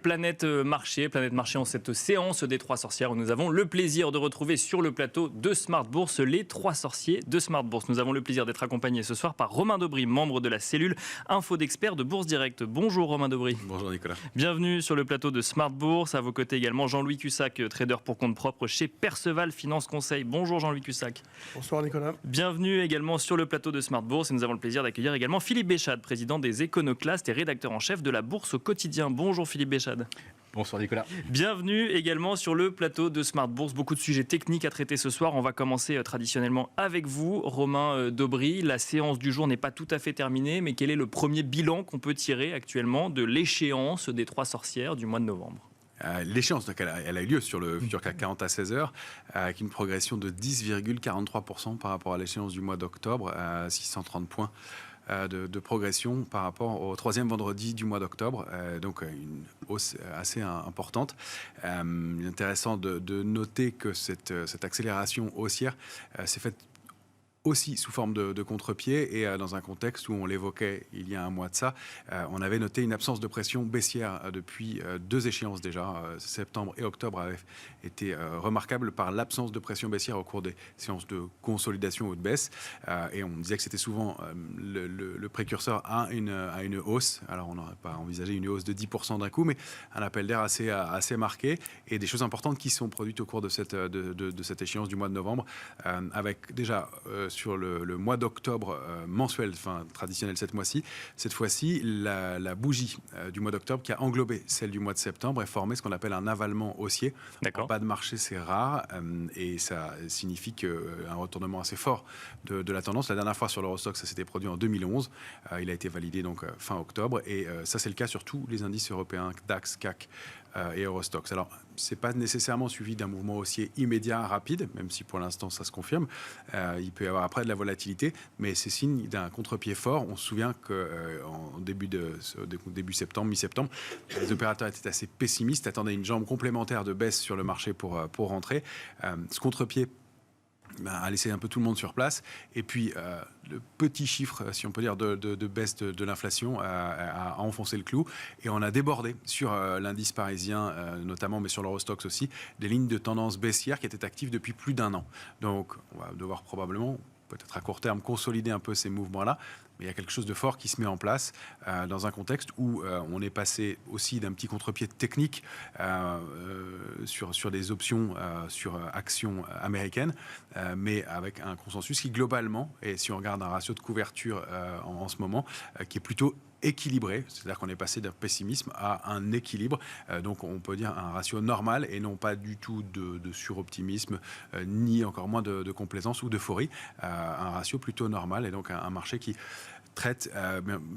Planète Marché en cette séance des trois sorcières où nous avons le plaisir de retrouver sur le plateau de Smart Bourse les trois sorciers de Smart Bourse. Nous avons le plaisir d'être accompagnés ce soir par Romain Daubry, membre de la cellule Info d'experts de Bourse Direct. Bonjour Romain Daubry. Bonjour Nicolas. Bienvenue sur le plateau de Smart Bourse. À vos côtés également Jean-Louis Cussac, trader pour compte propre chez Perceval Finance Conseil. Bonjour Jean-Louis Cussac. Bonsoir Nicolas. Bienvenue également sur le plateau de Smart Bourse et nous avons le plaisir d'accueillir également Philippe Béchade, président des Éconoclastes et rédacteur en chef de la Bourse au quotidien. Bonjour Philippe Béchade. Bonsoir Nicolas. Bienvenue également sur le plateau de Smart Bourse. Beaucoup de sujets techniques à traiter ce soir. On va commencer traditionnellement avec vous, Romain Daubry. La séance du jour n'est pas tout à fait terminée, mais quel est le premier bilan qu'on peut tirer actuellement de l'échéance des trois sorcières du mois de novembre ? L'échéance, donc, elle a eu lieu sur le futur CAC 40 à 16h, avec une progression de 10,43% par rapport à l'échéance du mois d'octobre, à 630 points de progression par rapport au troisième vendredi du mois d'octobre, donc une hausse assez importante. Intéressant de noter que cette accélération haussière s'est faite aussi sous forme de contre-pied et dans un contexte où on l'évoquait il y a un mois de ça, on avait noté une absence de pression baissière depuis deux échéances déjà. Septembre et octobre avaient été remarquables par l'absence de pression baissière au cours des séances de consolidation ou de baisse. Et on disait que c'était souvent le précurseur à une hausse. Alors on n'aurait pas envisagé une hausse de 10% d'un coup, mais un appel d'air assez marqué et des choses importantes qui sont produites au cours de cette échéance du mois de novembre, avec déjà sur le mois d'octobre mensuel, enfin traditionnel cette fois-ci, la bougie du mois d'octobre qui a englobé celle du mois de septembre et formé ce qu'on appelle un avalement haussier. D'accord. Pas de marché, c'est rare et ça signifie un retournement assez fort de la tendance. La dernière fois sur l'Eurostoxx, ça s'était produit en 2011. Il a été validé donc fin octobre et ça c'est le cas sur tous les indices européens, DAX, CAC et Eurostoxx. Alors, ce n'est pas nécessairement suivi d'un mouvement haussier immédiat, rapide, même si pour l'instant ça se confirme. Il peut y avoir après de la volatilité, mais c'est signe d'un contre-pied fort. On se souvient qu'en début septembre, mi-septembre, les opérateurs étaient assez pessimistes, attendaient une jambe complémentaire de baisse sur le marché pour rentrer. Ce contre-pied a laissé un peu tout le monde sur place. Et puis, le petit chiffre, si on peut dire, de baisse de l'inflation a enfoncé le clou. Et on a débordé sur l'indice parisien, notamment, mais sur l'Eurostoxx aussi, des lignes de tendance baissière qui étaient actives depuis plus d'un an. Donc, on va devoir probablement, peut-être à court terme, consolider un peu ces mouvements-là. Mais il y a quelque chose de fort qui se met en place dans un contexte où on est passé aussi d'un petit contre-pied technique sur des options sur actions américaines, mais avec un consensus qui globalement, et si on regarde un ratio de couverture en ce moment, qui est plutôt équilibré, c'est-à-dire qu'on est passé d'un pessimisme à un équilibre, donc on peut dire un ratio normal et non pas du tout de suroptimisme, ni encore moins de complaisance ou d'euphorie, un ratio plutôt normal et donc un marché qui traite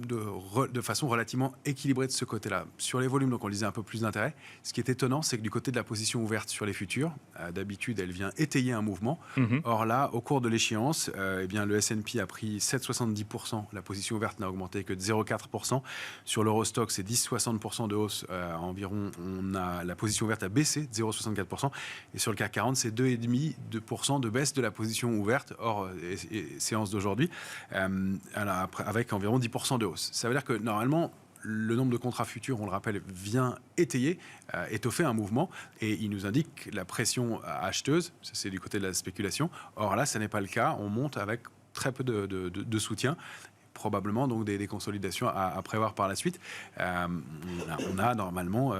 de façon relativement équilibrée de ce côté-là. Sur les volumes, donc on disait un peu plus d'intérêt. Ce qui est étonnant, c'est que du côté de la position ouverte sur les futurs, d'habitude, elle vient étayer un mouvement. Or là, au cours de l'échéance, eh bien, le S&P a pris 7,70%. La position ouverte n'a augmenté que de 0,4%. Sur l'Eurostoxx, c'est 10,60% de hausse environ. La position ouverte a baissé de 0,64%. Et sur le CAC 40, c'est 2,5% de baisse de la position ouverte, hors séance d'aujourd'hui. Alors après, avec environ 10% de hausse. Ça veut dire que normalement, le nombre de contrats futurs, on le rappelle, vient étayer, étoffer un mouvement et il nous indique la pression acheteuse, ça c'est du côté de la spéculation. Or là, ça n'est pas le cas, on monte avec très peu de soutien. Probablement donc des consolidations à prévoir par la suite. On a normalement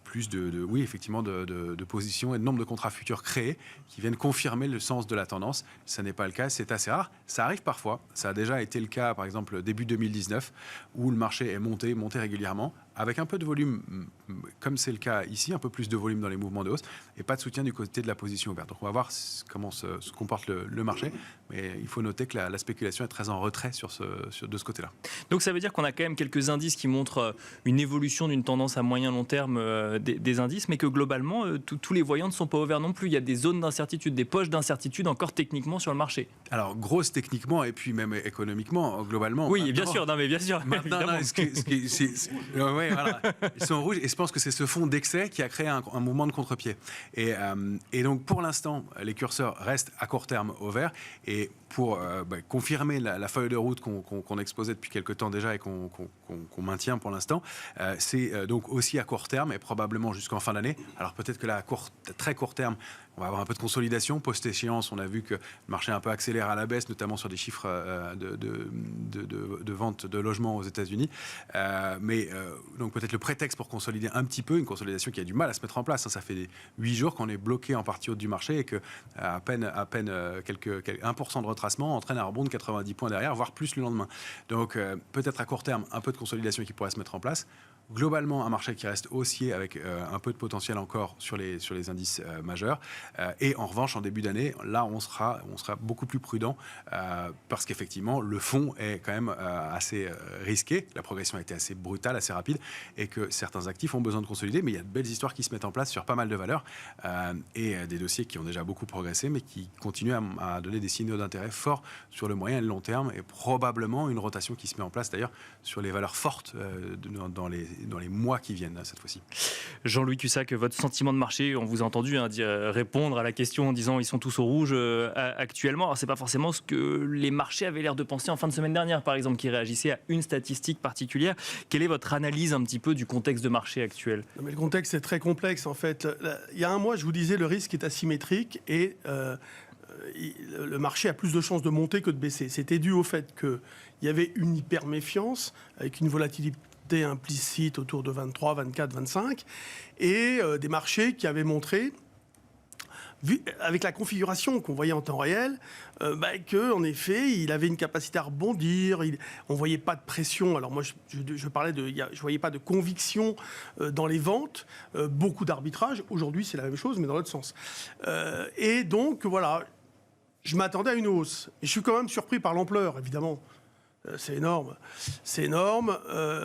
plus oui, effectivement, de positions et de nombre de contrats futurs créés qui viennent confirmer le sens de la tendance. Ça n'est pas le cas, c'est assez rare. Ça arrive parfois. Ça a déjà été le cas, par exemple, début 2019, où le marché est monté régulièrement, avec un peu de volume, comme c'est le cas ici, un peu plus de volume dans les mouvements de hausse, et pas de soutien du côté de la position ouverte. Donc on va voir comment se comporte le marché, mais il faut noter que la spéculation est très en retrait de ce côté-là. Donc ça veut dire qu'on a quand même quelques indices qui montrent une évolution d'une tendance à moyen long terme des indices, mais que globalement, tous les voyants ne sont pas au vert non plus. Il y a des zones d'incertitude, des poches d'incertitude encore techniquement sur le marché. Alors, grosse techniquement, et puis même économiquement, globalement. Oui, bien sûr, non, mais bien sûr. Maintenant, ouais, voilà. Ils sont rouges, et je pense que c'est ce fond d'excès qui a créé un mouvement de contre-pied. Et donc, pour l'instant, les curseurs restent à court terme au vert, et pour confirmer la feuille de route qu'on exposait depuis quelques temps déjà et qu'on maintient pour l'instant, c'est donc aussi à court terme et probablement jusqu'en fin d'année. Alors peut-être que là, à très court terme, on va avoir un peu de consolidation. Post-échéance, on a vu que le marché a un peu accéléré à la baisse, notamment sur des chiffres de vente de logements aux États-Unis. Donc peut-être le prétexte pour consolider un petit peu, une consolidation qui a du mal à se mettre en place. Ça fait 8 jours qu'on est bloqué en partie haute du marché et que à peine 1% de retracement entraîne un rebond de 90 points derrière, voire plus le lendemain. Donc peut-être à court terme, un peu de consolidation qui pourrait se mettre en place. Globalement, un marché qui reste haussier avec un peu de potentiel encore sur les indices majeurs. Et en revanche, en début d'année, là, on sera beaucoup plus prudent parce qu'effectivement, le fond est quand même assez risqué. La progression a été assez brutale, assez rapide et que certains actifs ont besoin de consolider. Mais il y a de belles histoires qui se mettent en place sur pas mal de valeurs et des dossiers qui ont déjà beaucoup progressé mais qui continuent à donner des signaux d'intérêt forts sur le moyen et le long terme et probablement une rotation qui se met en place d'ailleurs sur les valeurs fortes dans les mois qui viennent, cette fois-ci. Jean-Louis Cussac, votre sentiment de marché, on vous a entendu répondre à la question en disant ils sont tous au rouge actuellement. Alors, c'est pas forcément ce que les marchés avaient l'air de penser en fin de semaine dernière, par exemple, qui réagissaient à une statistique particulière. Quelle est votre analyse un petit peu du contexte de marché actuel ? Non, mais le contexte est très complexe, en fait. Il y a un mois, je vous disais, le risque est asymétrique et le marché a plus de chances de monter que de baisser. C'était dû au fait qu'il y avait une hyper-méfiance avec une volatilité implicite autour de 23, 24, 25 et des marchés qui avaient montré, avec la configuration qu'on voyait en temps réel, qu'en effet, il avait une capacité à rebondir. On ne voyait pas de pression. Alors moi, je parlais je ne voyais pas de conviction dans les ventes. Beaucoup d'arbitrage. Aujourd'hui, c'est la même chose, mais dans l'autre sens. Et donc, voilà, je m'attendais à une hausse. Et je suis quand même surpris par l'ampleur, évidemment. C'est énorme. C'est énorme.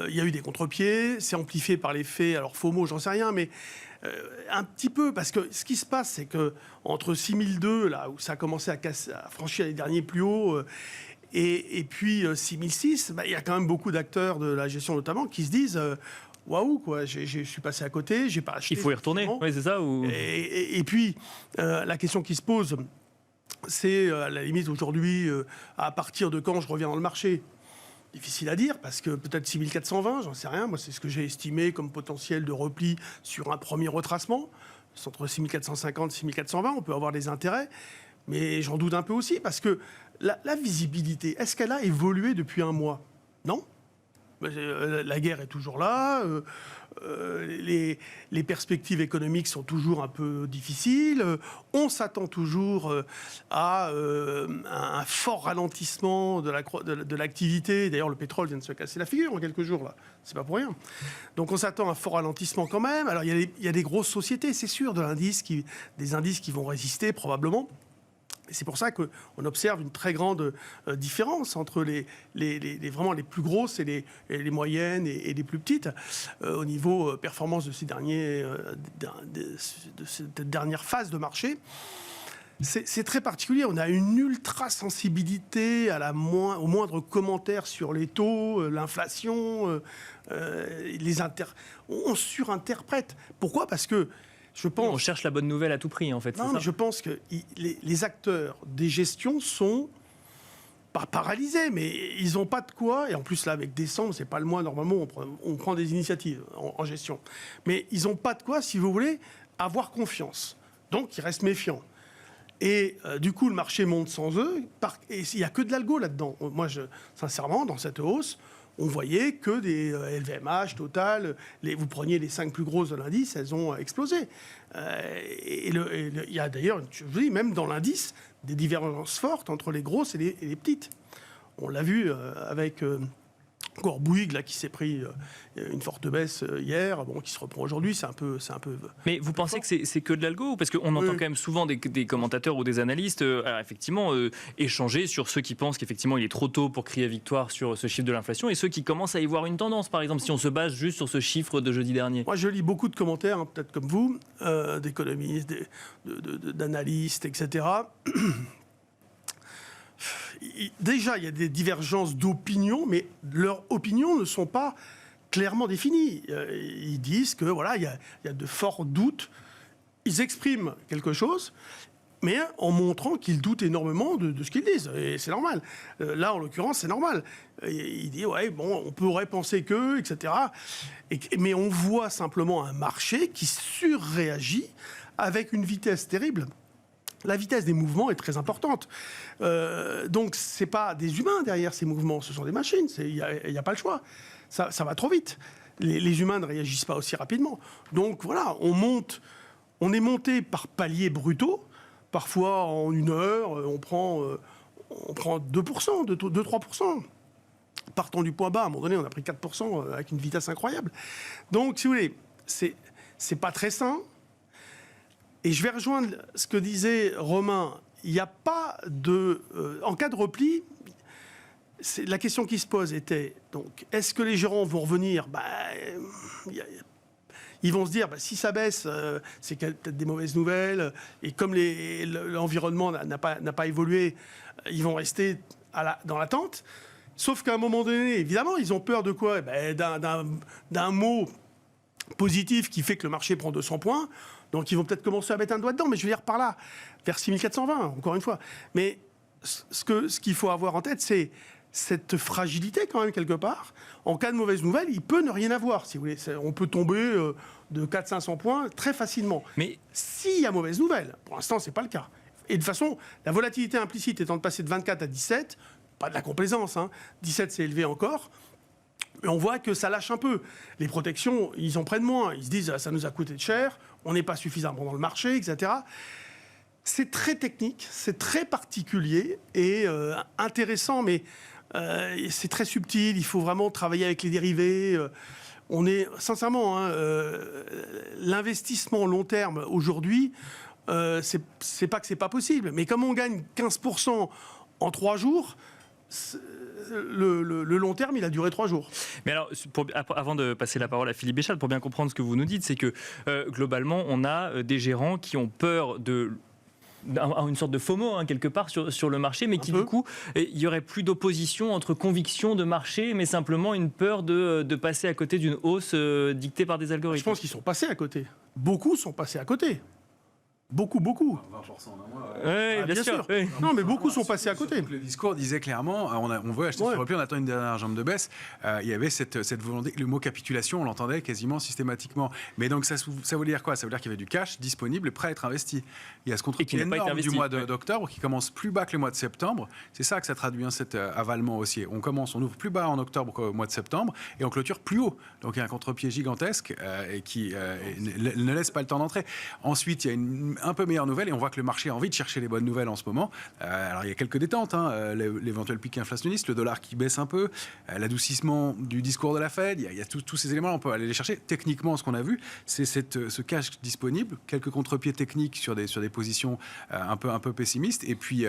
Il y a eu des contre-pieds. C'est amplifié par les faits. Alors, FOMO, j'en sais rien, mais un petit peu. Parce que ce qui se passe, c'est qu'entre 6002, là où ça a commencé à franchir les derniers plus hauts, et puis 6006, il y a quand même beaucoup d'acteurs de la gestion notamment qui se disent waouh, quoi, je suis passé à côté, j'ai pas acheté. Il faut y retourner, oui, c'est ça ou... et puis, la question qui se pose, c'est à la limite aujourd'hui, à partir de quand je reviens dans le marché. Difficile à dire, parce que peut-être 6420, j'en sais rien. Moi, c'est ce que j'ai estimé comme potentiel de repli sur un premier retracement. C'est entre 6450 et 6420, on peut avoir des intérêts. Mais j'en doute un peu aussi, parce que la visibilité, est-ce qu'elle a évolué depuis un mois ? Non. La guerre est toujours là, les perspectives économiques sont toujours un peu difficiles, on s'attend toujours à un fort ralentissement de l'activité. D'ailleurs, le pétrole vient de se casser la figure en quelques jours, là. C'est pas pour rien. Donc on s'attend à un fort ralentissement quand même. Alors il y a des grosses sociétés, c'est sûr, des indices qui vont résister probablement. Et c'est pour ça qu'on observe une très grande différence entre vraiment les plus grosses et les moyennes et les plus petites au niveau performance de cette dernière phase de marché. C'est très particulier. On a une ultra-sensibilité au moindre commentaire sur les taux, l'inflation, on surinterprète. Pourquoi ? Parce que je pense... On cherche la bonne nouvelle à tout prix, en fait. Non, mais je pense que les acteurs des gestions sont pas paralysés, mais ils n'ont pas de quoi. Et en plus, là, avec décembre, c'est pas le mois, normalement, on prend des initiatives en gestion. Mais ils n'ont pas de quoi, si vous voulez, avoir confiance. Donc, ils restent méfiants. Et du coup, le marché monte sans eux. Et il n'y a que de l'algo là-dedans. Moi, sincèrement, dans cette hausse, on voyait que des LVMH, Total, vous preniez les 5 plus grosses de l'indice, elles ont explosé. Il y a d'ailleurs, je vous dis, même dans l'indice, des divergences fortes entre les grosses et les petites. On l'a vu avec encore Bouygues, là, qui s'est pris une forte baisse hier, qui se reprend aujourd'hui, c'est un peu. Mais vous pensez que c'est que de l'algo ? Parce qu'on entend quand même souvent des commentateurs ou des analystes effectivement échanger sur ceux qui pensent qu'effectivement il est trop tôt pour crier victoire sur ce chiffre de l'inflation et ceux qui commencent à y voir une tendance, par exemple, si on se base juste sur ce chiffre de jeudi dernier. Moi, je lis beaucoup de commentaires, peut-être comme vous, d'économistes, d'analystes, etc. Déjà, il y a des divergences d'opinion, mais leurs opinions ne sont pas clairement définies. Ils disent que voilà, il y a de forts doutes. Ils expriment quelque chose, mais en montrant qu'ils doutent énormément de ce qu'ils disent. Et c'est normal. Là, en l'occurrence, c'est normal. Il dit, ouais, bon, on pourrait penser que, etc. Mais on voit simplement un marché qui surréagit avec une vitesse terrible. La vitesse des mouvements est très importante. Donc, ce n'est pas des humains derrière ces mouvements, ce sont des machines. Il n'y a pas le choix. Ça va trop vite. Les humains ne réagissent pas aussi rapidement. Donc, voilà, on est monté par paliers brutaux. Parfois, en une heure, on prend 2%, 2-3%. Partant du point bas, à un moment donné, on a pris 4% avec une vitesse incroyable. Donc, si vous voulez, c'est pas très sain. Et je vais rejoindre ce que disait Romain. Il n'y a pas de... en cas de repli, la question qui se pose était, donc, est-ce que les gérants vont revenir ? Ils vont se dire, si ça baisse, c'est peut-être des mauvaises nouvelles. Et comme l'environnement n'a pas évolué, ils vont rester dans l'attente. Sauf qu'à un moment donné, évidemment, ils ont peur de quoi ? D'un mot positif qui fait que le marché prend 200 points. Donc, ils vont peut-être commencer à mettre un doigt dedans. Mais je veux dire par là, vers 6420, encore une fois. Mais ce qu'il faut avoir en tête, c'est cette fragilité, quand même, quelque part. En cas de mauvaise nouvelle, il peut ne rien avoir, si vous voulez. On peut tomber de 400-500 points très facilement. Mais s'il y a mauvaise nouvelle, pour l'instant, ce n'est pas le cas. Et de toute façon, la volatilité implicite étant de passer de 24 à 17, pas de la complaisance, 17, c'est élevé encore. Mais on voit que ça lâche un peu. Les protections, ils en prennent moins. Ils se disent, ça nous a coûté cher, on n'est pas suffisamment dans le marché, etc. C'est très technique, c'est très particulier et intéressant, mais c'est très subtil. Il faut vraiment travailler avec les dérivés. On est, sincèrement, l'investissement long terme aujourd'hui, c'est pas que c'est pas possible, mais comme on gagne 15% en 3 jours, le long terme, il a duré 3 jours. Mais alors, avant de passer la parole à Philippe Béchade, pour bien comprendre ce que vous nous dites, c'est que globalement, on a des gérants qui ont peur une sorte de FOMO quelque part sur le marché, mais qui du coup, il y aurait plus d'opposition entre conviction de marché, mais simplement une peur de passer à côté d'une hausse dictée par des algorithmes. Je pense qu'ils sont passés à côté. Beaucoup sont passés à côté. Beaucoup. 20% en un mois. Oui, bien sûr. Oui. Non, mais beaucoup sont passés à côté. Le discours disait clairement, on veut acheter sur repli, on attend une dernière jambe de baisse. Il y avait cette volonté, le mot capitulation, on l'entendait quasiment systématiquement. Mais donc ça voulait dire quoi ? Ça veut dire qu'il y avait du cash disponible et prêt à être investi. Il y a ce contre-pied énorme du mois d'octobre qui commence plus bas que le mois de septembre. C'est ça que ça traduit, cet avalement haussier. On ouvre plus bas en octobre qu'au mois de septembre et on clôture plus haut. Donc il y a un contre-pied gigantesque et qui ne laisse pas le temps d'entrer. Ensuite, il y a un peu meilleure nouvelle et on voit que le marché a envie de chercher les bonnes nouvelles en ce moment. Alors il y a quelques détentes, l'éventuel pic inflationniste, le dollar qui baisse un peu, l'adoucissement du discours de la Fed, il y a tous ces éléments, on peut aller les chercher. Techniquement, ce qu'on a vu, c'est ce cash disponible, quelques contre-pieds techniques sur des positions un peu pessimistes et puis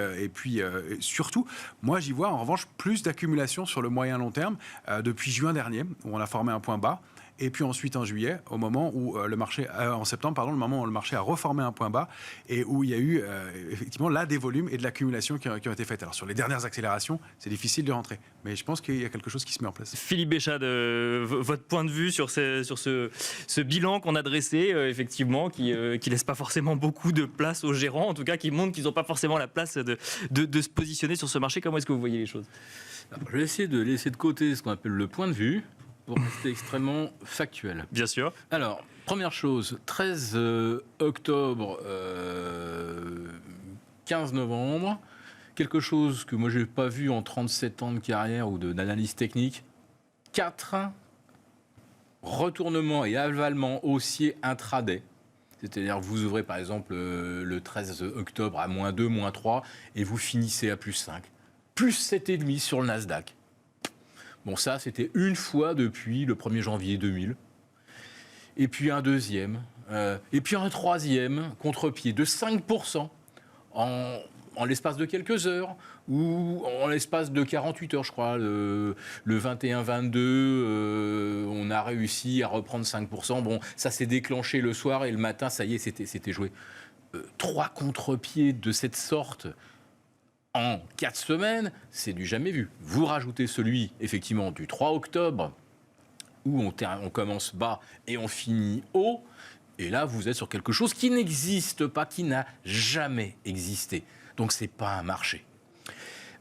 surtout, moi j'y vois en revanche plus d'accumulation sur le moyen long terme depuis juin dernier, où on a formé un point bas. Et puis ensuite en juillet, au moment où en septembre, le moment où le marché a reformé un point bas et où il y a eu effectivement là des volumes et de l'accumulation qui ont été faites. Alors sur les dernières accélérations, c'est difficile de rentrer, mais je pense qu'il y a quelque chose qui se met en place. Philippe Béchade, votre point de vue sur ce bilan qu'on a dressé, effectivement, qui laisse pas forcément beaucoup de place aux gérants, en tout cas qui montre qu'ils n'ont pas forcément la place de se positionner sur ce marché. Comment est-ce que vous voyez les choses ? Alors, je vais essayer de laisser de côté ce qu'on appelle le point de vue, pour rester extrêmement factuel. Bien sûr. Alors, première chose, 13 octobre, 15 novembre, quelque chose que moi je n'ai pas vu en 37 ans de carrière ou d'analyse technique, 4 retournements et avalements haussiers intraday. C'est-à-dire que vous ouvrez par exemple le 13 octobre à -2, -3 et vous finissez à +5. +7,5 sur le Nasdaq. Bon, ça, c'était une fois depuis le 1er janvier 2000. Et puis un deuxième. Et puis un troisième contre-pied de 5% en l'espace de quelques heures ou en l'espace de 48 heures, je crois. Le 21-22, on a réussi à reprendre 5%. Bon, ça s'est déclenché le soir et le matin, ça y est, c'était joué. 3 contre-pieds de cette sorte en 4 semaines, c'est du jamais vu. Vous rajoutez celui, effectivement, du 3 octobre, où on commence bas et on finit haut. Et là, vous êtes sur quelque chose qui n'existe pas, qui n'a jamais existé. Donc, ce n'est pas un marché.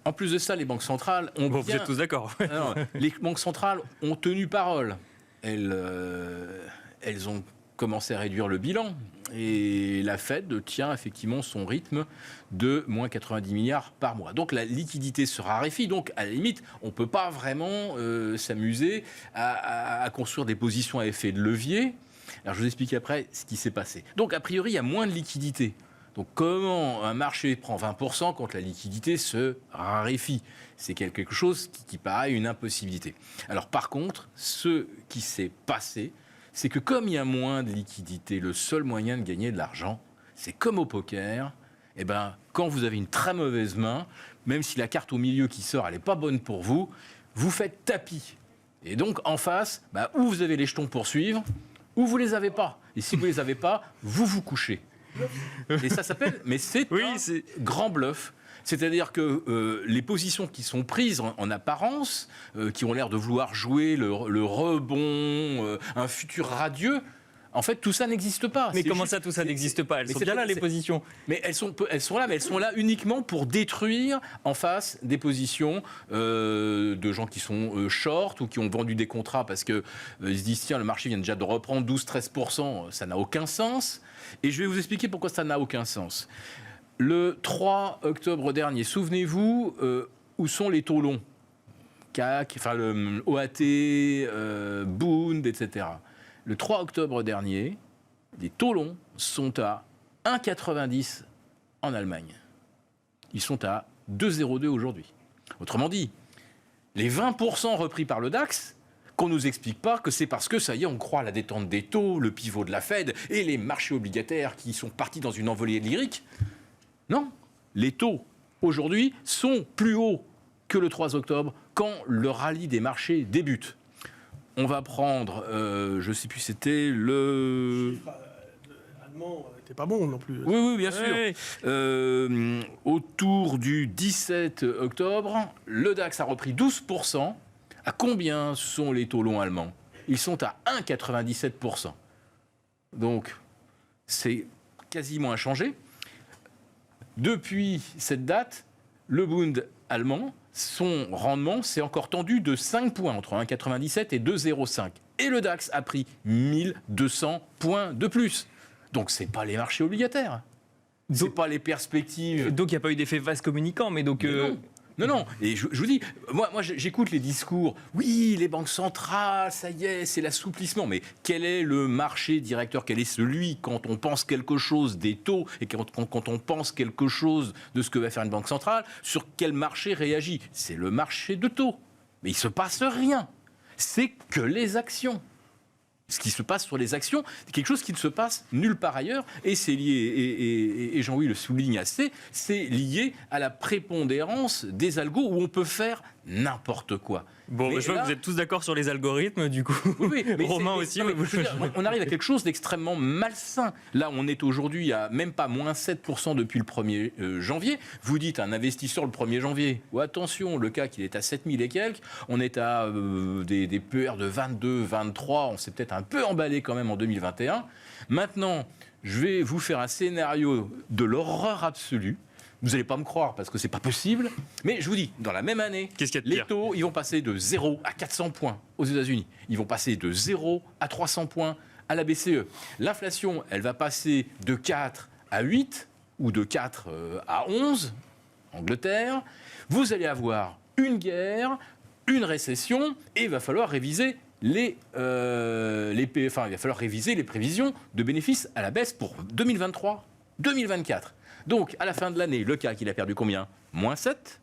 En plus de ça, les banques centrales ont Vous êtes tous d'accord. Non, les banques centrales ont tenu parole. Elles ont commencé à réduire le bilan. Et la Fed tient effectivement son rythme de moins 90 milliards par mois. Donc la liquidité se raréfie. Donc à la limite, on ne peut pas vraiment s'amuser à construire des positions à effet de levier. Alors je vous explique après ce qui s'est passé. Donc a priori, il y a moins de liquidité. Donc comment un marché prend 20% quand la liquidité se raréfie? C'est quelque chose qui paraît une impossibilité. Alors par contre, ce qui s'est passé, c'est que comme il y a moins de liquidité, le seul moyen de gagner de l'argent, c'est comme au poker, eh ben, quand vous avez une très mauvaise main, même si la carte au milieu qui sort, elle n'est pas bonne pour vous, vous faites tapis. Et donc en face, ou vous avez les jetons pour suivre, ou vous ne les avez pas. Et si vous ne les avez pas, vous vous couchez. Et ça s'appelle, mais c'est un grand bluff. C'est-à-dire que les positions qui sont prises en apparence, qui ont l'air de vouloir jouer le rebond, un futur radieux, en fait, tout ça n'existe pas. Mais comment ça, tout ça n'existe pas? Elles sont bien là, les positions. Mais elles sont là, mais elles sont là uniquement pour détruire en face des positions de gens qui sont short ou qui ont vendu des contrats parce qu'ils se disent, tiens, le marché vient déjà de reprendre 12-13%, ça n'a aucun sens. Et je vais vous expliquer pourquoi ça n'a aucun sens. Le 3 octobre dernier, souvenez-vous, où sont les taux longs? CAC, enfin le OAT, Bund, etc. Le 3 octobre dernier, les taux longs sont à 1,90 en Allemagne. Ils sont à 2,02 aujourd'hui. Autrement dit, les 20% repris par le DAX, qu'on ne nous explique pas que c'est parce que, ça y est, on croit à la détente des taux, le pivot de la Fed et les marchés obligataires qui sont partis dans une envolée lyrique. Non, les taux, aujourd'hui, sont plus hauts que le 3 octobre, quand le rallye des marchés débute. On va prendre, je ne sais plus, c'était le... Le chiffre allemand n'était pas bon non plus. Oui, bien sûr. Oui. Autour du 17 octobre, le DAX a repris 12%. À combien sont les taux longs allemands? Ils sont à 1,97%. Donc, c'est quasiment inchangé. Depuis cette date, le Bund allemand, son rendement s'est encore tendu de 5 points, entre 1,97 et 2,05. Et le DAX a pris 1200 points de plus. Donc, ce n'est pas les marchés obligataires. Ce n'est pas les perspectives. Donc, il n'y a pas eu d'effet vase communicant, mais donc... Non. Et je vous dis, moi j'écoute les discours. Oui, les banques centrales, ça y est, c'est l'assouplissement. Mais quel est le marché directeur? Quel est celui, quand on pense quelque chose des taux et quand on pense quelque chose de ce que va faire une banque centrale, sur quel marché réagit? C'est le marché de taux. Mais il ne se passe rien. C'est que les actions. Ce qui se passe sur les actions, c'est quelque chose qui ne se passe nulle part ailleurs, et c'est lié, et Jean-Louis le souligne assez, c'est lié à la prépondérance des algos où on peut faire n'importe quoi. Bon, mais je vois que vous êtes tous d'accord sur les algorithmes, du coup. Oui, mais Romain aussi. Non, mais on arrive à quelque chose d'extrêmement malsain. Là, on est aujourd'hui à même pas moins 7% depuis le 1er janvier. Vous dites à un investisseur le 1er janvier, oh, attention, le CAC, il est à 7000 et quelques. On est à des PER de 22, 23. On s'est peut-être un peu emballé quand même en 2021. Maintenant, je vais vous faire un scénario de l'horreur absolue. Vous n'allez pas me croire parce que c'est pas possible. Mais je vous dis, dans la même année, les taux, ils vont passer de 0 à 400 points aux États-Unis. Ils vont passer de 0 à 300 points à la BCE. L'inflation, elle va passer de 4 à 8 ou de 4 à 11, Angleterre. Vous allez avoir une guerre, une récession et il va falloir réviser il va falloir réviser les prévisions de bénéfices à la baisse pour 2023, 2024. Donc, à la fin de l'année, le CAC, il a perdu combien? Moins 7,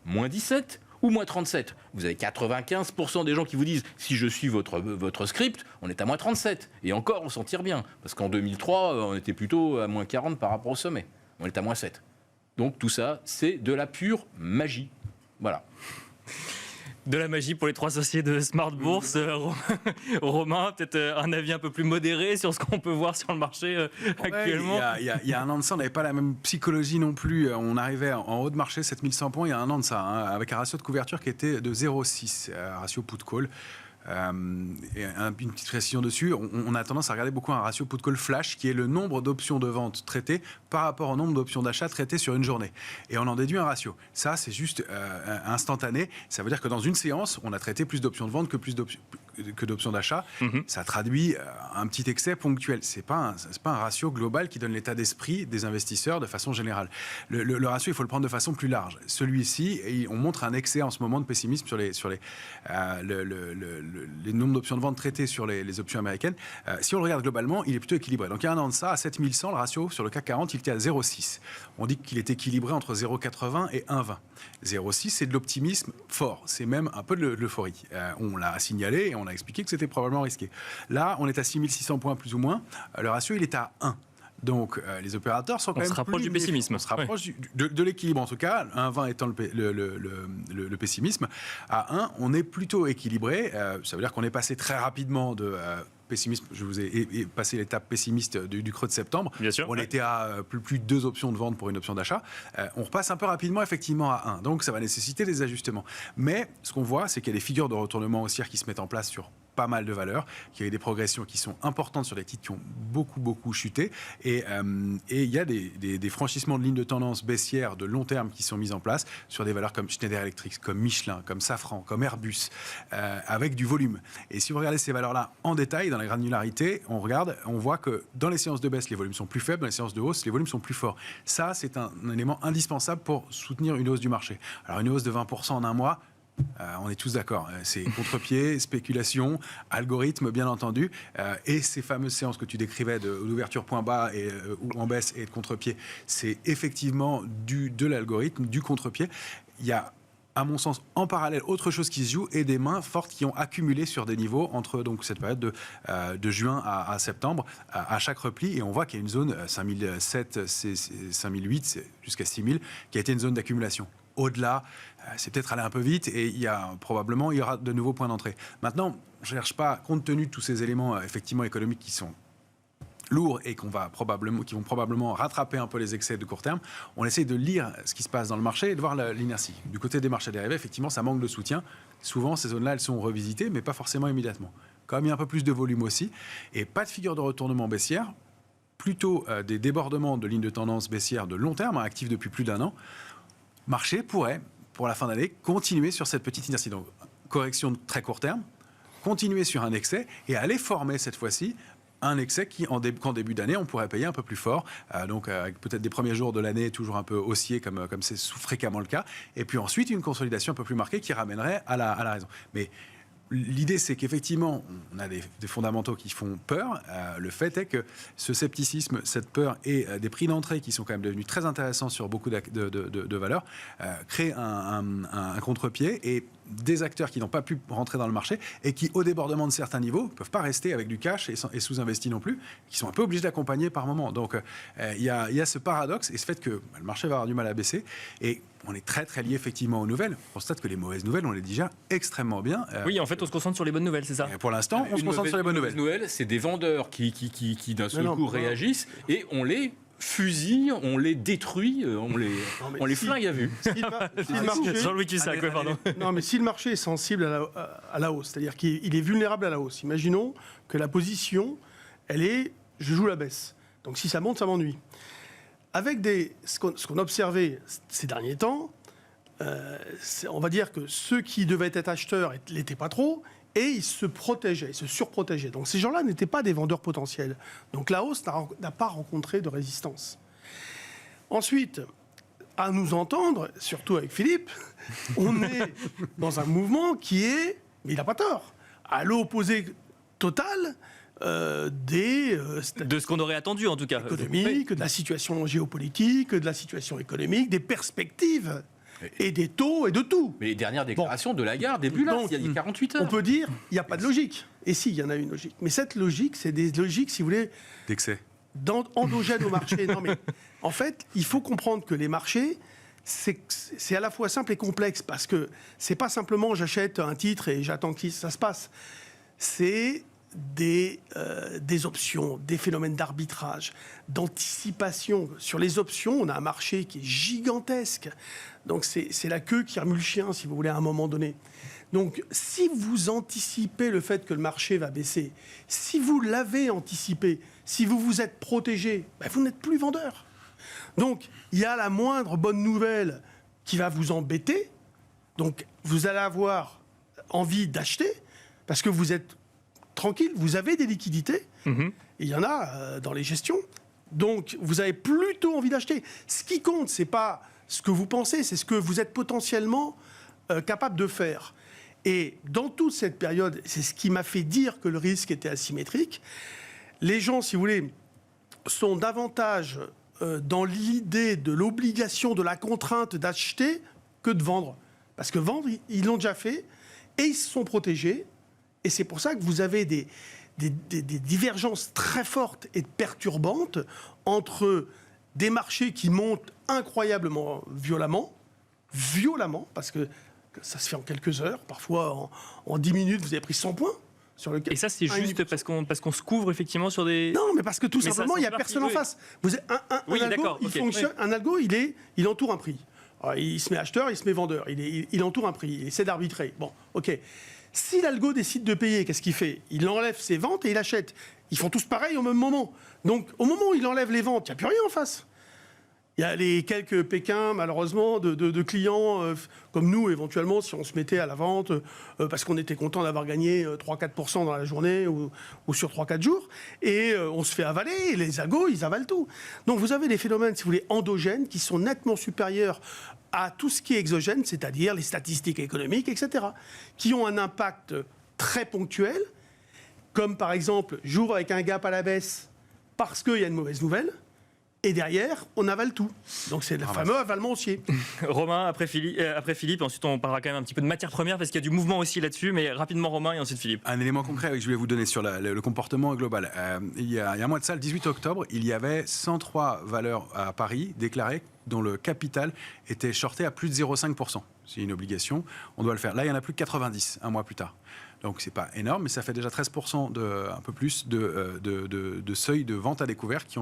moins 17 ou moins 37? Vous avez 95% des gens qui vous disent, si je suis votre script, on est à moins 37. Et encore, on s'en tire bien. Parce qu'en 2003, on était plutôt à moins 40 par rapport au sommet. On est à moins 7. Donc, tout ça, c'est de la pure magie. Voilà. De la magie pour les trois associés de Smart Bourse. Romain, peut-être un avis un peu plus modéré sur ce qu'on peut voir sur le marché actuellement. Il y a un an de ça, on n'avait pas la même psychologie non plus. On arrivait en haut de marché, 7100 points, il y a un an de ça, avec un ratio de couverture qui était de 0,6, ratio put-call. Et une petite précision dessus, on a tendance à regarder beaucoup un ratio put-call flash, qui est le nombre d'options de vente traitées par rapport au nombre d'options d'achat traitées sur une journée. Et on en déduit un ratio. Ça, c'est juste instantané. Ça veut dire que dans une séance, on a traité plus d'options de vente que d'options d'achat. Ça traduit un petit excès ponctuel. C'est pas un ratio global qui donne l'état d'esprit des investisseurs de façon générale. Le ratio, il faut le prendre de façon plus large. Celui-ci, on montre un excès en ce moment de pessimisme sur les nombres d'options de vente traitées sur les options américaines. Si on le regarde globalement, il est plutôt équilibré. Donc il y a un an de ça, à 7100, le ratio sur le CAC 40, il était à 0,6. On dit qu'il est équilibré entre 0,80 et 1,20. 0,6, c'est de l'optimisme fort. C'est même un peu de l'euphorie. On l'a signalé et on a expliqué que c'était probablement risqué. Là, on est à 6600 points plus ou moins. Le ratio, il est à 1. Donc, les opérateurs sont quand même. On se rapproche du pessimisme. On se rapproche de l'équilibre, en tout cas. 1,20 étant le pessimisme. À 1, on est plutôt équilibré. Ça veut dire qu'on est passé très rapidement de pessimisme. Je vous ai passé l'étape pessimiste du creux de septembre. Bien sûr. On était à plus de 2 options de vente pour une option d'achat. On repasse un peu rapidement, effectivement, à 1. Donc, ça va nécessiter des ajustements. Mais ce qu'on voit, c'est qu'il y a des figures de retournement haussière qui se mettent en place sur pas mal de valeurs, qu'il y a eu des progressions qui sont importantes sur des titres qui ont beaucoup chuté, et il y a des franchissements de lignes de tendance baissière de long terme qui sont mis en place sur des valeurs comme Schneider Electric, comme Michelin, comme Safran, comme Airbus, avec du volume. Et si vous regardez ces valeurs-là en détail, dans la granularité, on voit que dans les séances de baisse, les volumes sont plus faibles, dans les séances de hausse, les volumes sont plus forts. Ça, c'est un élément indispensable pour soutenir une hausse du marché. Alors une hausse de 20% en un mois, on est tous d'accord, c'est contre-pied, spéculation, algorithme bien entendu, et ces fameuses séances que tu décrivais d'ouverture point bas ou en baisse et de contre-pied, c'est effectivement de l'algorithme, du contre-pied. Il y a, à mon sens, en parallèle, autre chose qui se joue et des mains fortes qui ont accumulé sur des niveaux entre donc, cette période de juin à septembre à chaque repli. Et on voit qu'il y a une zone 5007, 5008 jusqu'à 6000 qui a été une zone d'accumulation. Au-delà, c'est peut-être aller un peu vite et il y aura de nouveaux points d'entrée. Maintenant, je ne cherche pas, compte tenu de tous ces éléments effectivement économiques qui sont lourds et qui vont probablement rattraper un peu les excès de court terme, on essaie de lire ce qui se passe dans le marché et de voir l'inertie. Du côté des marchés dérivés, effectivement, ça manque de soutien. Souvent, ces zones-là, elles sont revisitées, mais pas forcément immédiatement. Comme il y a un peu plus de volume aussi, et pas de figure de retournement baissière, plutôt des débordements de lignes de tendance baissière de long terme, actifs depuis plus d'1 an, marché pourrait, pour la fin d'année, continuer sur cette petite inertie. Donc, correction de très court terme, continuer sur un excès et aller former cette fois-ci un excès qu'en début d'année, on pourrait payer un peu plus fort. Donc, avec peut-être des premiers jours de l'année toujours un peu haussiers, comme c'est fréquemment le cas. Et puis ensuite, une consolidation un peu plus marquée qui ramènerait à la raison. Mais l'idée, c'est qu'effectivement, on a des fondamentaux qui font peur. Le fait est que ce scepticisme, cette peur et des prix d'entrée qui sont quand même devenus très intéressants sur beaucoup de valeurs, créent un contre-pied et des acteurs qui n'ont pas pu rentrer dans le marché et qui, au débordement de certains niveaux, ne peuvent pas rester avec du cash et sous-investis non plus, qui sont un peu obligés d'accompagner par moment. Donc, il y a ce paradoxe et ce fait que le marché va avoir du mal à baisser. Et on est très, très lié effectivement aux nouvelles. On constate que les mauvaises nouvelles, on les digère extrêmement bien. Oui, en fait, on se concentre sur les bonnes nouvelles, c'est ça? Pour l'instant, on se concentre sur les bonnes nouvelles. C'est des vendeurs qui d'un seul coup réagissent et on les fusille, on les détruit, on les flingue à vue. Jean-Louis Cussac, pardon. Non, mais si le marché est sensible à la hausse, c'est-à-dire qu'il est vulnérable à la hausse, imaginons que la position, elle est « je joue la baisse ». Donc si ça monte, ça m'ennuie. Avec ce qu'on a observé ces derniers temps, on va dire que ceux qui devaient être acheteurs ne l'étaient pas trop, et ils se protégeaient, ils se surprotégeaient. Donc ces gens-là n'étaient pas des vendeurs potentiels. Donc la hausse n'a pas rencontré de résistance. Ensuite, à nous entendre, surtout avec Philippe, on est dans un mouvement qui est, mais il n'a pas tort, à l'opposé total de ce qu'on aurait attendu en tout cas. Économique, de la situation géopolitique, de la situation économique, des perspectives. Et des taux et de tout. Mais les dernières déclarations de Lagarde, début là, il y a 48 heures. On peut dire il n'y a pas de logique. Et si, il y en a une logique. Mais cette logique, c'est des logiques, si vous voulez, d'excès. Endogènes au marché. Non, mais en fait, il faut comprendre que les marchés, c'est à la fois simple et complexe. Parce que c'est pas simplement j'achète un titre et j'attends que ça se passe. C'est des options, des phénomènes d'arbitrage, d'anticipation. Sur les options, on a un marché qui est gigantesque. Donc c'est la queue qui remue le chien, si vous voulez, à un moment donné. Donc si vous anticipez le fait que le marché va baisser, si vous l'avez anticipé, si vous vous êtes protégé, vous n'êtes plus vendeur. Donc il y a la moindre bonne nouvelle qui va vous embêter. Donc vous allez avoir envie d'acheter parce que vous êtes tranquille, vous avez des liquidités. Et il y en a dans les gestions. Donc vous avez plutôt envie d'acheter. Ce qui compte, c'est pas ce que vous pensez, c'est ce que vous êtes potentiellement capable de faire. Et dans toute cette période, c'est ce qui m'a fait dire que le risque était asymétrique. Les gens, si vous voulez, sont davantage dans l'idée de l'obligation, de la contrainte d'acheter que de vendre. Parce que vendre, ils l'ont déjà fait et ils se sont protégés. Et c'est pour ça que vous avez des divergences très fortes et perturbantes entre des marchés qui montent incroyablement violemment, parce que ça se fait en quelques heures, parfois en 10 minutes, vous avez pris 100 points. Sur le... Et ça, c'est juste parce qu'on se couvre effectivement sur des... Non, mais parce que tout simplement, il n'y a personne en face. Vous avez un algo, il fonctionne. Un algo, il entoure un prix. Alors, il se met acheteur, il se met vendeur. Il entoure un prix. Il essaie d'arbitrer. Bon, OK. Si l'algo décide de payer, qu'est-ce qu'il fait? Il enlève ses ventes et il achète. Ils font tous pareil au même moment. Donc, au moment où il enlève les ventes, il n'y a plus rien en face. Il y a les quelques Pékins, malheureusement, de clients comme nous, éventuellement, si on se mettait à la vente, parce qu'on était content d'avoir gagné 3-4% dans la journée ou sur 3-4 jours, et on se fait avaler, et les algos, ils avalent tout. Donc vous avez des phénomènes, si vous voulez, endogènes, qui sont nettement supérieurs à tout ce qui est exogène, c'est-à-dire les statistiques économiques, etc., qui ont un impact très ponctuel, comme par exemple, j'ouvre avec un gap à la baisse parce qu'il y a une mauvaise nouvelle, et derrière, on avale tout. Donc c'est le fameux avalement haussier. Romain, après Philippe, ensuite on parlera quand même un petit peu de matière première parce qu'il y a du mouvement aussi là-dessus, mais rapidement Romain et ensuite Philippe. Un élément concret que je voulais vous donner sur le comportement global. Il y a un mois de ça, le 18 octobre, il y avait 103 valeurs à Paris déclarées dont le capital était shorté à plus de 0,5%. C'est une obligation, on doit le faire. Là, il y en a plus de 90 un mois plus tard. Donc c'est pas énorme, mais ça fait déjà 13% un peu plus de seuil de vente à découvert qui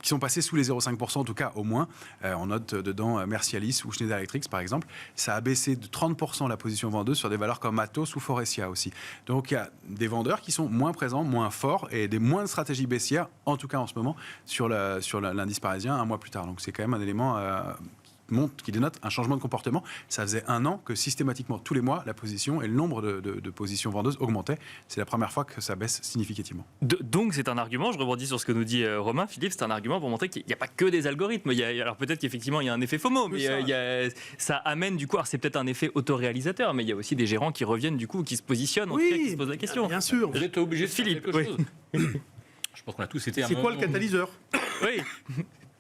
sont passés sous les 0,5%, en tout cas au moins. On note dedans Mercialis ou Schneider Electric par exemple. Ça a baissé de 30% la position vendeuse sur des valeurs comme Atos ou Forestia aussi. Donc il y a des vendeurs qui sont moins présents, moins forts et moins de stratégie baissière, en tout cas en ce moment, sur l'indice parisien un mois plus tard. Donc c'est quand même un élément qui dénote un changement de comportement. Ça faisait un an que systématiquement, tous les mois, la position et le nombre de positions vendeuses augmentaient. C'est la première fois que ça baisse significativement. Donc c'est un argument, je rebondis sur ce que nous dit Romain, Philippe, c'est un argument pour montrer qu'il n'y a pas que des algorithmes. Alors peut-être qu'effectivement il y a un effet FOMO, mais ça amène du coup, alors c'est peut-être un effet autoréalisateur, mais il y a aussi des gérants qui reviennent du coup, qui se positionnent, en tout cas, qui se posent la question. Bien sûr. Vous êtes obligé de faire Philippe, quelque chose. Je pense qu'on a tous été C'est quoi le catalyseur? Oui.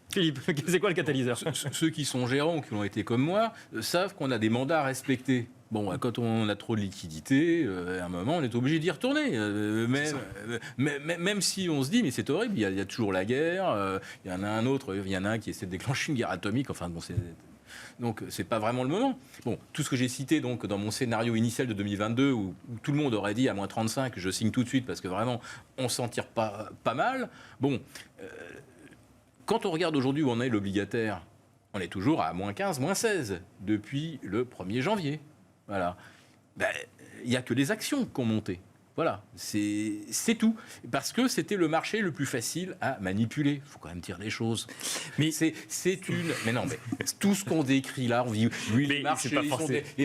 Philippe, c'est quoi le catalyseur? Ceux qui sont gérants, qui l'ont été comme moi, savent qu'on a des mandats à respecter. Bon, quand on a trop de liquidités, à un moment, on est obligé d'y retourner. Même si on se dit, mais c'est horrible, il y a toujours la guerre, il y en a un qui essaie de déclencher une guerre atomique, enfin bon, donc c'est pas vraiment le moment. Bon, tout ce que j'ai cité donc dans mon scénario initial de 2022 où tout le monde aurait dit à moins 35, je signe tout de suite parce que vraiment on s'en tire pas mal. Bon, quand on regarde aujourd'hui où on est l'obligataire, on est toujours à moins 15, moins 16 depuis le 1er janvier. Voilà. Il n'y a que les actions qui ont monté. Voilà, c'est tout. Parce que c'était le marché le plus facile à manipuler. Il faut quand même dire les choses. Mais mais non, mais tout ce qu'on décrit là, on dit oui, les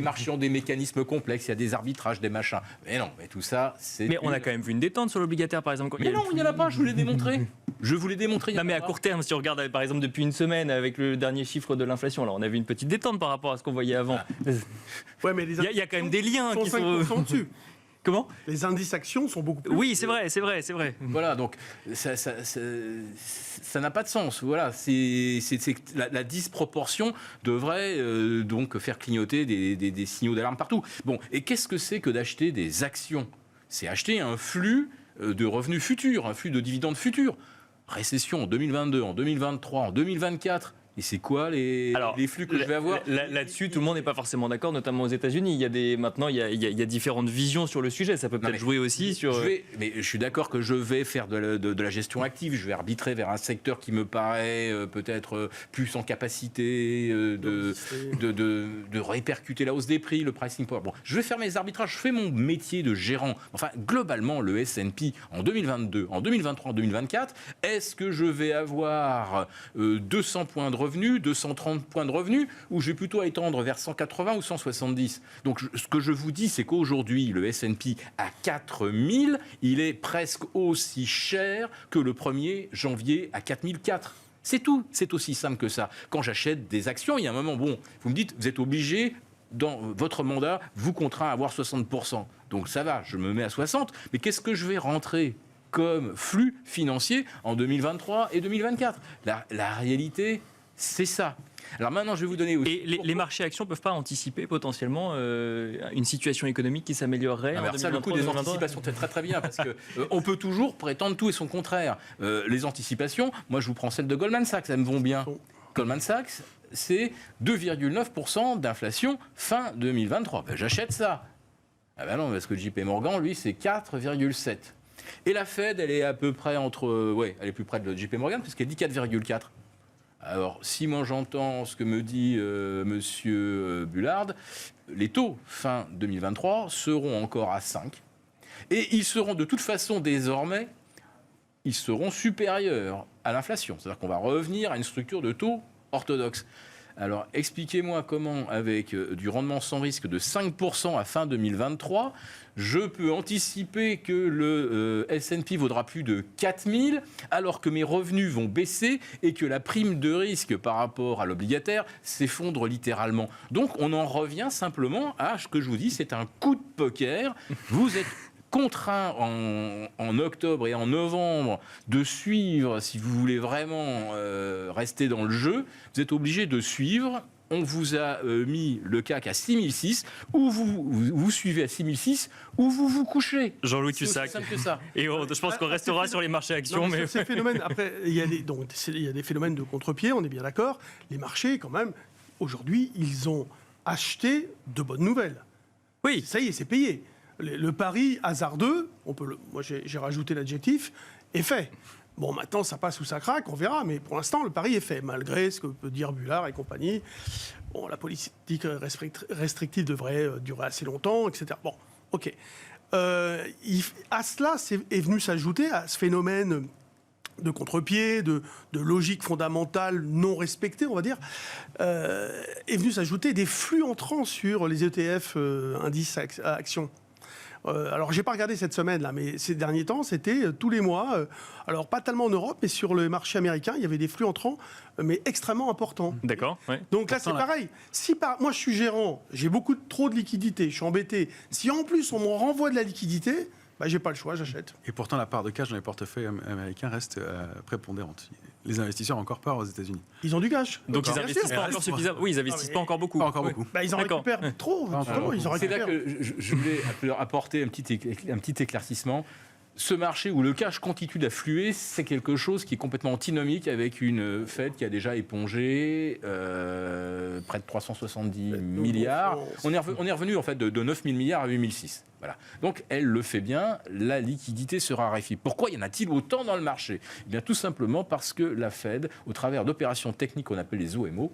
marchés ont des mécanismes complexes, il y a des arbitrages, des machins. Mais non, mais tout ça, c'est. Mais on a quand même vu une détente sur l'obligataire, par exemple. Mais non, il n'y en a pas. Je vous l'ai démontré. Non, mais à court terme, si on regarde par exemple depuis une semaine avec le dernier chiffre de l'inflation, là, on a vu une petite détente par rapport à ce qu'on voyait avant. Ouais, mais il y a quand même des liens qui sont 5% dessus. Comment? Les indices actions sont beaucoup plus. Oui, c'est vrai. Voilà, donc ça n'a pas de sens. Voilà, c'est la disproportion devrait donc faire clignoter des signaux d'alarme partout. Bon, et qu'est-ce que c'est que d'acheter des actions? C'est acheter un flux de revenus futurs, un flux de dividendes futurs. Récession en 2022, en 2023, en 2024. Et c'est quoi les flux que je vais avoir? Là-dessus, tout le monde n'est pas forcément d'accord, notamment aux États-Unis. Maintenant, il y a différentes visions sur le sujet. Ça peut peut-être jouer aussi sur. Mais je suis d'accord que je vais faire de la gestion active. Je vais arbitrer vers un secteur qui me paraît peut-être plus en capacité de répercuter la hausse des prix, le pricing power. Bon, je vais faire mes arbitrages. Je fais mon métier de gérant. Enfin, globalement, le S&P en 2022, en 2023, en 2024, est-ce que je vais avoir 200 points de revenus, 230 points de revenus, ou je vais plutôt étendre vers 180 ou 170. Donc ce que je vous dis, c'est qu'aujourd'hui, le S&P à 4000, il est presque aussi cher que le 1er janvier à 4004. C'est tout, c'est aussi simple que ça. Quand j'achète des actions, il y a un moment, bon, vous me dites, vous êtes obligé, dans votre mandat, vous contraint à avoir 60%. Donc ça va, je me mets à 60, mais qu'est-ce que je vais rentrer comme flux financier en 2023 et 2024 ? La réalité, c'est ça. Alors maintenant, je vais vous donner aussi... Et les marchés actions ne peuvent pas anticiper potentiellement une situation économique qui s'améliorerait en 2023, ça, le coup des anticipations, c'est très très bien, parce qu'on peut toujours prétendre tout et son contraire. Les anticipations, moi je vous prends celle de Goldman Sachs, elles me vont bien. Goldman Sachs, c'est 2,9% d'inflation fin 2023. Ben, j'achète ça. Ah ben non, parce que JP Morgan, lui, c'est 4,7%. Et la Fed, elle est à peu près elle est plus près de JP Morgan, puisqu'elle dit 4,4%. Alors, si moi j'entends ce que me dit monsieur Bullard, les taux fin 2023 seront encore à 5. Et ils seront de toute façon désormais, ils seront supérieurs à l'inflation. C'est-à-dire qu'on va revenir à une structure de taux orthodoxe. Alors, expliquez-moi comment, avec du rendement sans risque de 5% à fin 2023, je peux anticiper que le S&P vaudra plus de 4000, alors que mes revenus vont baisser et que la prime de risque par rapport à l'obligataire s'effondre littéralement. Donc, on en revient simplement à ce que je vous dis, c'est un coup de poker. Vous êtes contraint en octobre et en novembre de suivre, si vous voulez vraiment rester dans le jeu, vous êtes obligé de suivre. On vous a mis le CAC à 6006, ou vous suivez à 6006, ou vous vous couchez. Jean-Louis Cussac. C'est aussi simple que ça. Et je pense qu'on restera sur les marchés actions. Mais ces phénomènes, après, il y a des phénomènes de contre-pied, on est bien d'accord. Les marchés, quand même, aujourd'hui, ils ont acheté de bonnes nouvelles. Oui. Ça y est, c'est payé. Le pari hasardeux, moi j'ai rajouté l'adjectif, est fait. Bon, maintenant ça passe ou ça craque, on verra, mais pour l'instant le pari est fait, malgré ce que peut dire Bullard et compagnie. Bon, la politique restrictive devrait durer assez longtemps, etc. Bon, ok. À cela est venu s'ajouter à ce phénomène de contre-pied, de logique fondamentale non respectée, on va dire, est venu s'ajouter des flux entrants sur les ETF indices actions. Alors, j'ai pas regardé cette semaine là, mais ces derniers temps, c'était tous les mois. Alors, pas tellement en Europe, mais sur le marché américain, il y avait des flux entrants, mais extrêmement importants. D'accord. Ouais. Donc là, c'est pareil. Moi, je suis gérant, j'ai trop de liquidités, je suis embêté. Si en plus on me renvoie de la liquidité, j'ai pas le choix, j'achète. Et pourtant, la part de cash dans les portefeuilles américains reste prépondérante. Les investisseurs ont encore peur aux États-Unis. Ils ont du cash. Donc ils investissent pas encore suffisamment. Oui, ils investissent pas encore beaucoup. Pas encore beaucoup. Ils en récupèrent trop. C'est là que je voulais apporter un petit éclaircissement. Ce marché où le cash continue d'affluer, c'est quelque chose qui est complètement antinomique avec une Fed qui a déjà épongé près de 370 milliards. On est revenu en fait de 9 000 milliards à 8 006. Voilà. Donc elle le fait bien, la liquidité se raréfie. Pourquoi y en a-t-il autant dans le marché ? Eh bien tout simplement parce que la Fed, au travers d'opérations techniques qu'on appelle les OMO,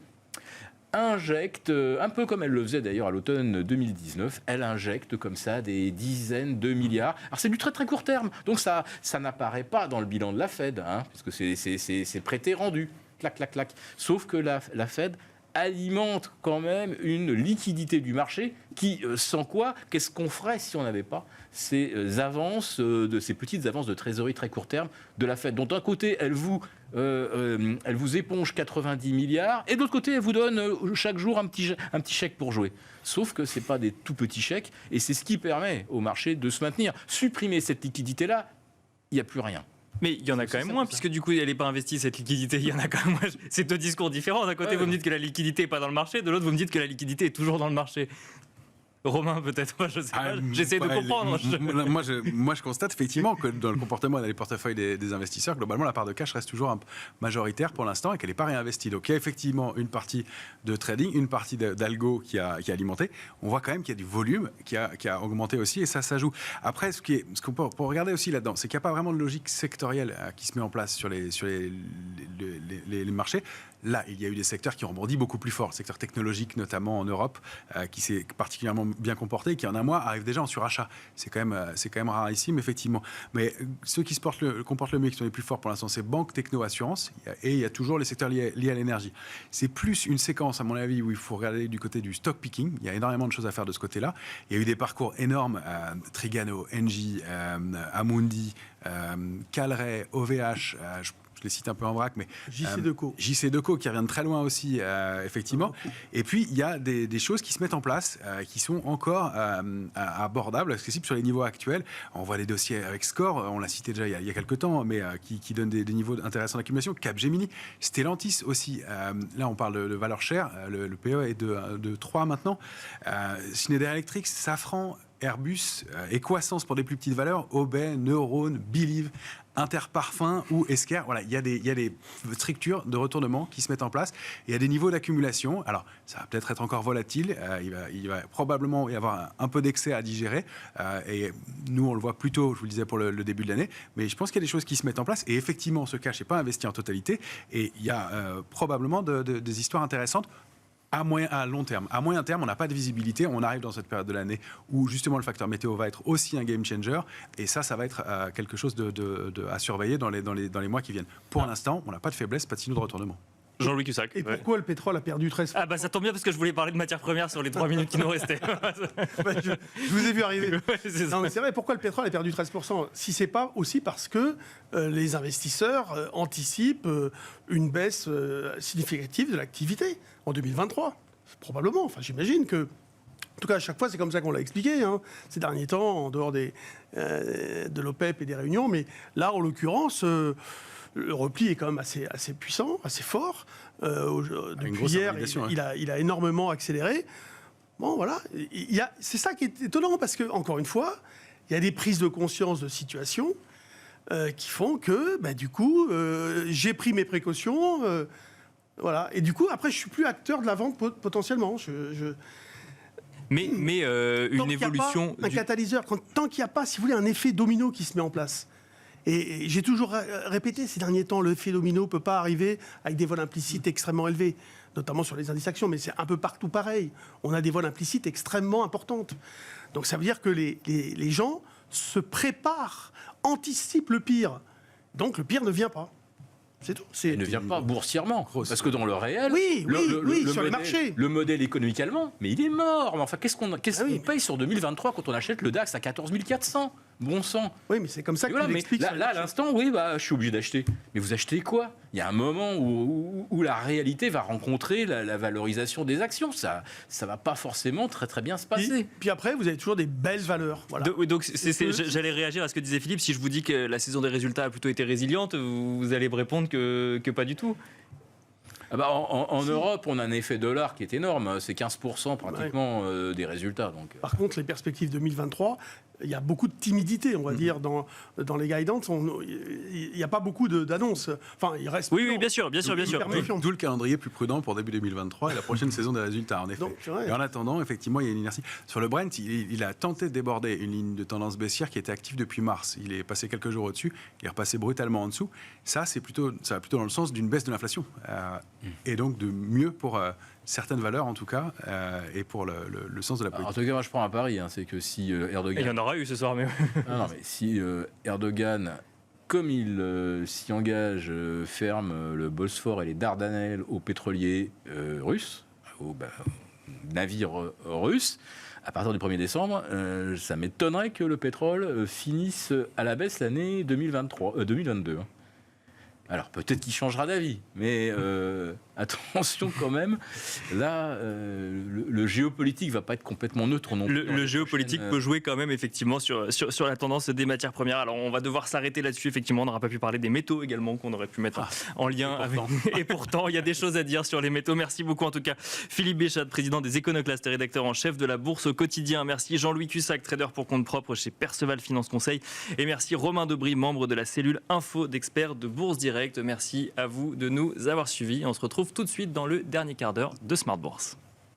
injecte, un peu comme elle le faisait d'ailleurs à l'automne 2019, elle injecte comme ça des dizaines de milliards. Alors c'est du très très court terme, donc ça n'apparaît pas dans le bilan de la Fed, puisque c'est prêté rendu, clac clac clac. Sauf que la Fed alimente quand même une liquidité du marché qui, sans quoi, qu'est-ce qu'on ferait si on n'avait pas ces petites avances de trésorerie très court terme de la Fed. Donc d'un côté, elle vous éponge 90 milliards, et de l'autre côté, elle vous donne chaque jour un petit chèque pour jouer. Sauf que ce n'est pas des tout petits chèques, et c'est ce qui permet au marché de se maintenir. Supprimer cette liquidité-là, il n'y a plus rien. Mais il y en a quand même moins, puisque du coup, elle n'est pas investie, cette liquidité. Il y en a quand même moins. C'est deux discours différents. D'un côté, vous me dites que la liquidité n'est pas dans le marché. De l'autre, vous me dites que la liquidité est toujours dans le marché. Romain, peut-être, je sais pas, j'essaie de comprendre. Moi, je constate effectivement que dans le comportement des portefeuilles des investisseurs, globalement, la part de cash reste toujours majoritaire pour l'instant et qu'elle n'est pas réinvestie. Donc, il y a effectivement une partie de trading, une partie d'algo qui a alimenté. On voit quand même qu'il y a du volume qui a augmenté aussi et ça joue. Après, ce qu'on peut regarder aussi là-dedans, c'est qu'il n'y a pas vraiment de logique sectorielle qui se met en place sur les marchés. Là, il y a eu des secteurs qui ont rebondi beaucoup plus fort. Le secteur technologique, notamment en Europe, qui s'est particulièrement bien comporté, qui en un mois arrive déjà en surachat. C'est quand même rarissime, effectivement. Mais ceux qui comportent le mieux, qui sont les plus forts pour l'instant, c'est banque, techno, assurance. Et il y a toujours les secteurs liés à l'énergie. C'est plus une séquence, à mon avis, où il faut regarder du côté du stock picking. Il y a énormément de choses à faire de ce côté-là. Il y a eu des parcours énormes. Trigano, Engie, Amundi, Calray, OVH, je les cite un peu en vrac, mais JC Deco qui revient de très loin aussi, effectivement. Et puis, il y a des choses qui se mettent en place, qui sont encore abordables, accessibles sur les niveaux actuels. On voit des dossiers avec Score, on l'a cité déjà il y a quelques temps, mais qui donnent des niveaux intéressants d'accumulation. Capgemini, Stellantis aussi. Là, on parle de valeur chère. Le PE est de 3 maintenant. Schneider Electric, Safran, Airbus, Equasens pour des plus petites valeurs, Aubet, Neurone, Believe, Interparfum ou Esker. Voilà, il y a des structures de retournement qui se mettent en place. Il y a des niveaux d'accumulation. Alors, ça va peut-être être encore volatile. Il va probablement y avoir un peu d'excès à digérer. Et nous, on le voit plus tôt, je vous le disais, pour le début de l'année. Mais je pense qu'il y a des choses qui se mettent en place. Et effectivement, ce cash n'est pas investi en totalité. Et il y a probablement des histoires intéressantes. À long terme. À moyen terme, on n'a pas de visibilité. On arrive dans cette période de l'année où justement le facteur météo va être aussi un game changer. Et ça va être quelque chose à surveiller dans les mois qui viennent. Pour l'instant, on n'a pas de faiblesse, pas de signaux de retournement. Jean-Louis Cussac. Et pourquoi le pétrole a perdu 13%? Ah ça tombe bien parce que je voulais parler de matières premières sur les 3 minutes qui nous restaient. Je vous ai vu arriver. Ouais, Non, mais c'est vrai, pourquoi le pétrole a perdu 13%? Si c'est pas aussi parce que les investisseurs anticipent une baisse significative de l'activité en 2023. Probablement, enfin j'imagine que... En tout cas, à chaque fois, c'est comme ça qu'on l'a expliqué, ces derniers temps, en dehors de l'OPEP et des réunions. Mais là, en l'occurrence... le repli est quand même assez puissant, assez fort. Depuis hier, il a énormément accéléré. Bon, voilà. C'est ça qui est étonnant, parce que, encore une fois, il y a des prises de conscience de situation qui font que, du coup, j'ai pris mes précautions. Voilà. Et du coup, après, je ne suis plus acteur de la vente potentiellement. Mais une évolution... Un catalyseur, tant qu'il n'y a pas, si vous voulez, un effet domino qui se met en place. Et j'ai toujours répété ces derniers temps, l'effet domino ne peut pas arriver avec des vols implicites extrêmement élevés, notamment sur les indices actions, mais c'est un peu partout pareil. On a des vols implicites extrêmement importantes. Donc ça veut dire que les gens se préparent, anticipent le pire. Donc le pire ne vient pas. C'est tout. Il ne vient pas boursièrement. Parce que dans le réel, oui, sur les marchés. Le modèle économique allemand, mais il est mort. Mais enfin, qu'est-ce qu'on paye sur 2023 quand on achète le DAX à 14 400 ? Bon sang. Oui, mais c'est comme ça qu'il explique. Là, à l'instant, je suis obligé d'acheter. Mais vous achetez quoi ? Il y a un moment où la réalité va rencontrer la valorisation des actions. Ça va pas forcément très très bien se passer. Puis après, vous avez toujours des belles valeurs. Voilà. Donc, j'allais réagir à ce que disait Philippe. Si je vous dis que la saison des résultats a plutôt été résiliente, vous allez me répondre que pas du tout. En Europe, on a un effet dollar qui est énorme. C'est 15% pratiquement des résultats. Donc. Par contre, les perspectives 2023, il y a beaucoup de timidité, on va dire, dans les guidance. Il n'y a pas beaucoup d'annonces. Enfin, il reste... Oui, bien sûr. D'où le calendrier plus prudent pour début 2023 et la prochaine saison des résultats, en effet. Donc, et en attendant, effectivement, il y a une inertie. Sur le Brent, il a tenté de déborder une ligne de tendance baissière qui était active depuis mars. Il est passé quelques jours au-dessus, il est repassé brutalement en dessous. Ça va plutôt dans le sens d'une baisse de l'inflation. Et donc de mieux pour... certaines valeurs en tout cas, et pour le sens de la politique. En tout cas, moi je prends un pari, c'est que si Erdogan... Il y en aura eu ce soir, mais... non, mais si Erdogan, comme il s'y engage, ferme le Bosphore et les Dardanelles aux pétroliers russes, aux navires russes, à partir du 1er décembre, ça m'étonnerait que le pétrole finisse à la baisse l'année 2022. Alors, peut-être qu'il changera d'avis, mais attention quand même. Là, le géopolitique va pas être complètement neutre non plus. Le géopolitique peut jouer quand même effectivement sur la tendance des matières premières. Alors on va devoir s'arrêter là-dessus, effectivement. On n'aura pas pu parler des métaux également qu'on aurait pu mettre en lien avec. Et pourtant, il y a des choses à dire sur les métaux. Merci beaucoup en tout cas Philippe Béchat, président des Éconoclastes et rédacteur en chef de la Bourse au quotidien. Merci Jean-Louis Cussac, trader pour compte propre chez Perceval Finance Conseil. Et merci Romain Debry, membre de la cellule info d'experts de Bourse Direct. Merci à vous de nous avoir suivis. On se retrouve tout de suite dans le dernier quart d'heure de Smart Bourse.